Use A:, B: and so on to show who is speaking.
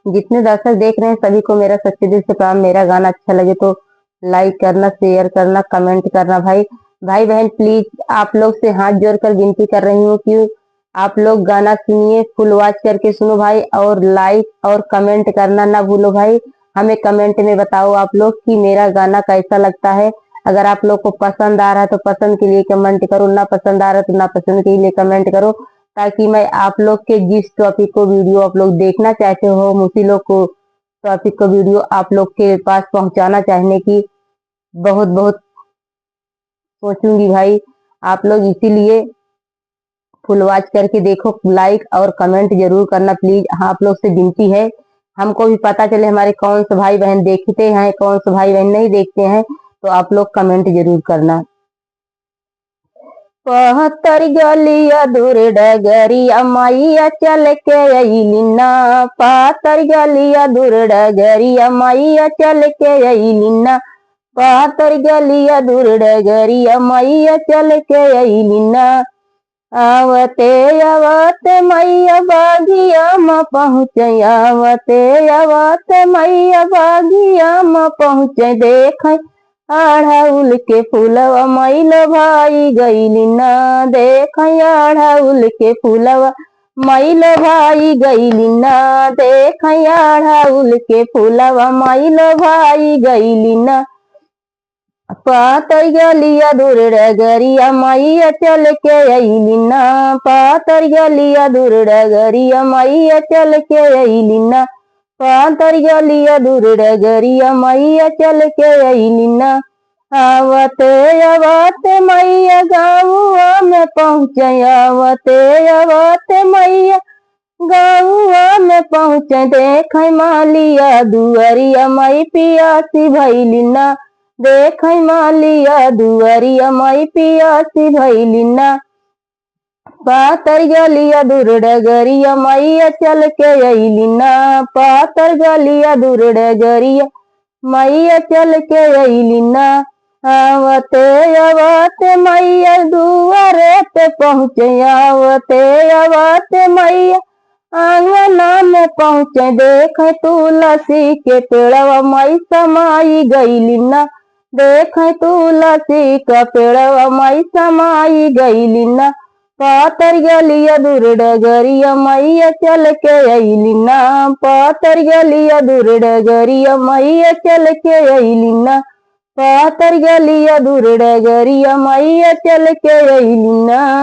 A: जितने दर्शक देख रहे हैं सभी को मेरा सच्चे दिल से प्रणाम। मेरा गाना अच्छा लगे तो लाइक करना, शेयर करना, कमेंट करना। भाई भाई बहन प्लीज आप लोग से हाथ जोड़कर विनती कर रही हूँ कि आप लोग गाना सुनिए, फुल वॉच करके सुनो भाई, और लाइक और कमेंट करना ना भूलो भाई। हमें कमेंट में बताओ आप लोग कि मेरा गाना कैसा लगता है। अगर आप लोग को पसंद आ रहा है तो पसंद के लिए कमेंट करो, ना पसंद आ रहा है तो ना पसंद के लिए कमेंट करो, ताकि मैं आप लोग के जिस टॉपिक को वीडियो आप लोग देखना चाहते हो उसी लोग को टॉपिक को वीडियो आप लोग के पास पहुंचाना चाहने की बहुत बहुत सोचूंगी भाई। आप लोग इसीलिए फुल वॉच करके देखो, लाइक और कमेंट जरूर करना प्लीज। हाँ, आप लोग से विनती है, हमको भी पता चले हमारे कौन से भाई बहन देखते हैं, कौन से भाई बहन नहीं देखते हैं, तो आप लोग कमेंट जरूर करना। पहतर गलिया दूर डगरिया मैया चल के अलिना, पातर गलिया दूर डगरिया मैया चल के अलिना, पातर गलिया दूर डगरिया मैया चल के अलिना। आवते आवते मैया बागिया म पहुँचे, आवते आवते मैया बागिया म पहुँचे, देख अढ़उल के फूलवा मैल भाई गईली ना, देख अढ़उल के फूलवा मैल भाई गईली ना, देख अढ़उल के फूलवा मैल भाई गईली ना। पातर गलिया दूर डगरिया मैया चल के अइली ना, पातर गलिया दूर डगरिया मैया चल के अइली ना, पातर गलिया दूर डगरिया मैया चल के अइली ना। आवते आवते मैया गाँवआ में पहुँचे, आवते आवते मैया गाँवआ में पहुँचे, देख मालिया दुअरिया मई पियासी भइली ना, देख मालिया दुअरिया मई पियासी भइली ना। पातर गलिया दूर डगरिया मैया चल के अइली ना, पातर गलिया दूर डगरिया मैया चल के अइली ना। आवते आवते मैया दुआरे पे पहुँचे, आवते आवते मैया आंगना में पहुँचे, देख तुलसी के पेड़वा मई समाई गईली ना, देख तुलसी का पेड़वा मई समाई गईली ना। पातर गलिया दूर डगरिया मैया चल के अइली ना, पातर गलिया दूर डगरिया मैया चल के अइली ना, पातर गलिया दूर डगरिया मैया चल के अइली ना।